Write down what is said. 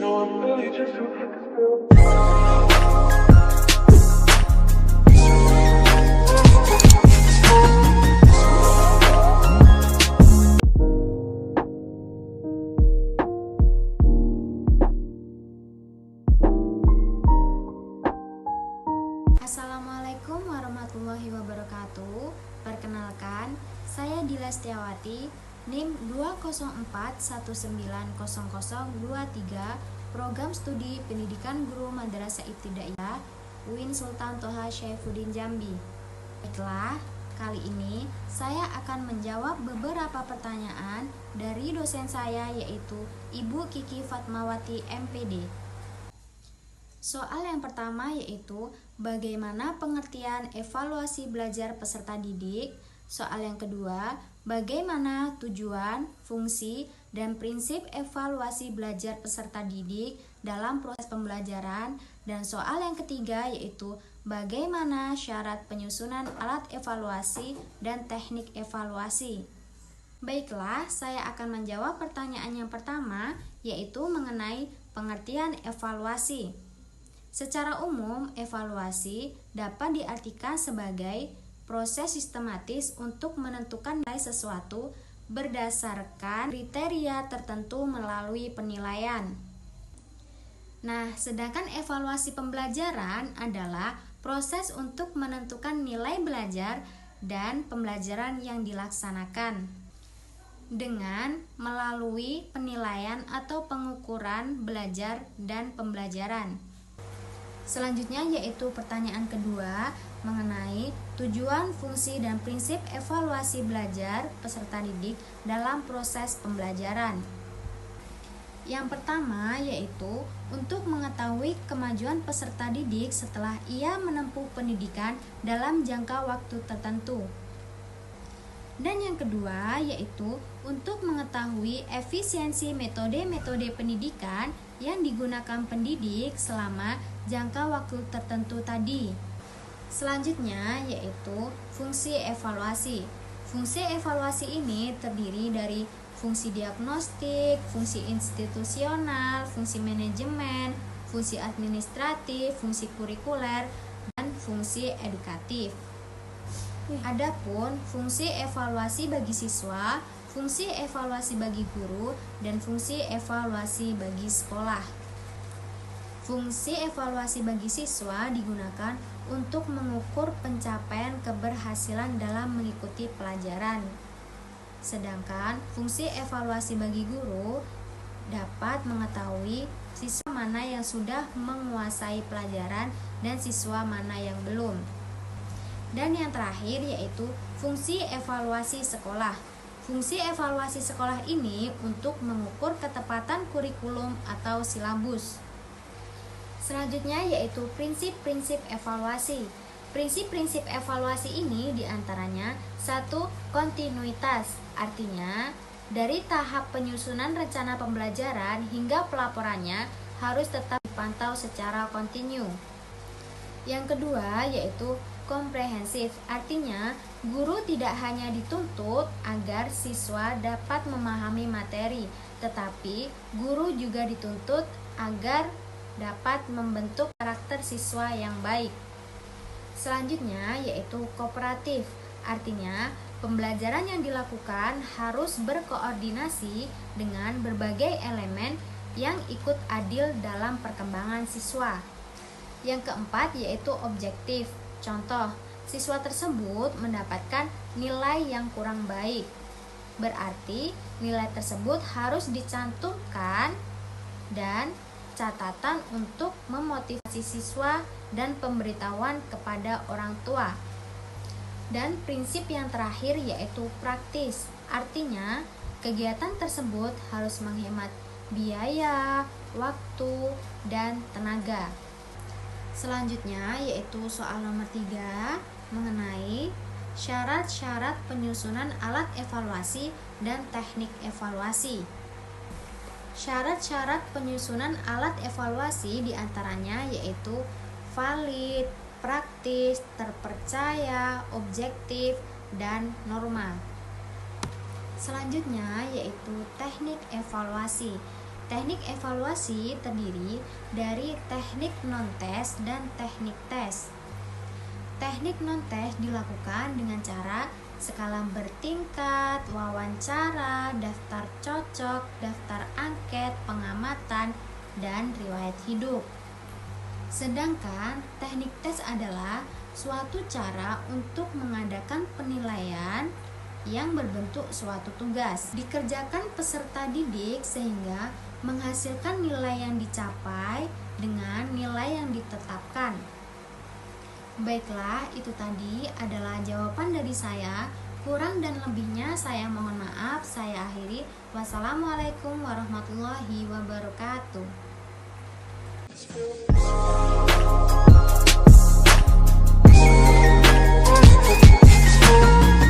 No, I'm really just a Assalamualaikum warahmatullahi wabarakatuh. Perkenalkan, saya Dila Setiawati, NIM 204190023, Program Studi Pendidikan Guru Madrasah Ibtidaiyah, UIN Sultan Toha Syaifuddin Jambi. Baiklah, kali ini saya akan menjawab beberapa pertanyaan dari dosen saya, yaitu Ibu Kiki Fatmawati MPD. Soal yang pertama yaitu bagaimana pengertian evaluasi belajar peserta didik. Soal yang kedua, bagaimana tujuan, fungsi, dan prinsip evaluasi belajar peserta didik dalam proses pembelajaran. Dan soal yang ketiga yaitu bagaimana syarat penyusunan alat evaluasi dan teknik evaluasi. Baiklah, saya akan menjawab pertanyaan yang pertama, yaitu mengenai pengertian evaluasi. Secara umum, evaluasi dapat diartikan sebagai proses sistematis untuk menentukan nilai sesuatu berdasarkan kriteria tertentu melalui penilaian. Nah, sedangkan evaluasi pembelajaran adalah proses untuk menentukan nilai belajar dan pembelajaran yang dilaksanakan dengan melalui penilaian atau pengukuran belajar dan pembelajaran. Selanjutnya yaitu pertanyaan kedua mengenai tujuan, fungsi, dan prinsip evaluasi belajar peserta didik dalam proses pembelajaran. Yang pertama yaitu untuk mengetahui kemajuan peserta didik setelah ia menempuh pendidikan dalam jangka waktu tertentu. Dan yang kedua yaitu untuk mengetahui efisiensi metode-metode pendidikan yang digunakan pendidik selama jangka waktu tertentu tadi. Selanjutnya yaitu fungsi evaluasi. Fungsi evaluasi ini terdiri dari fungsi diagnostik, fungsi institusional, fungsi manajemen, fungsi administratif, fungsi kurikuler, dan fungsi edukatif. Adapun fungsi evaluasi bagi siswa, fungsi evaluasi bagi guru, dan fungsi evaluasi bagi sekolah. Fungsi evaluasi bagi siswa digunakan untuk mengukur pencapaian keberhasilan dalam mengikuti pelajaran. Sedangkan fungsi evaluasi bagi guru dapat mengetahui siswa mana yang sudah menguasai pelajaran dan siswa mana yang belum. Dan yang terakhir yaitu fungsi evaluasi sekolah. Fungsi evaluasi sekolah ini untuk mengukur ketepatan kurikulum atau silabus. Selanjutnya yaitu prinsip-prinsip evaluasi. Prinsip-prinsip evaluasi ini diantaranya 1. Kontinuitas, artinya dari tahap penyusunan rencana pembelajaran hingga pelaporannya harus tetap dipantau secara kontinu. Yang kedua yaitu komprehensif, artinya guru tidak hanya dituntut agar siswa dapat memahami materi, tetapi guru juga dituntut agar dapat membentuk karakter siswa yang baik. Selanjutnya yaitu kooperatif, artinya pembelajaran yang dilakukan harus berkoordinasi dengan berbagai elemen yang ikut adil dalam perkembangan siswa. Yang keempat yaitu objektif. Contoh, siswa tersebut mendapatkan nilai yang kurang baik. Berarti nilai tersebut harus dicantumkan dan catatan untuk memotivasi siswa dan pemberitahuan kepada orang tua. Dan prinsip yang terakhir yaitu praktis. Artinya, kegiatan tersebut harus menghemat biaya, waktu, dan tenaga. Selanjutnya yaitu soal nomor 3 mengenai syarat-syarat penyusunan alat evaluasi dan teknik evaluasi. Syarat-syarat penyusunan alat evaluasi diantaranya yaitu valid, praktis, terpercaya, objektif, dan normal. Selanjutnya yaitu teknik evaluasi. Teknik evaluasi terdiri dari teknik non-tes dan teknik tes. Teknik non-tes dilakukan dengan cara skala bertingkat, wawancara, daftar cocok, daftar angket, pengamatan, dan riwayat hidup. Sedangkan teknik tes adalah suatu cara untuk mengadakan penilaian yang berbentuk suatu tugas. Dikerjakan peserta didik sehingga menghasilkan nilai yang dicapai dengan nilai yang ditetapkan. Baiklah, itu tadi adalah jawaban dari saya. Kurang dan lebihnya saya mohon maaf. Saya akhiri. Wassalamualaikum warahmatullahi wabarakatuh.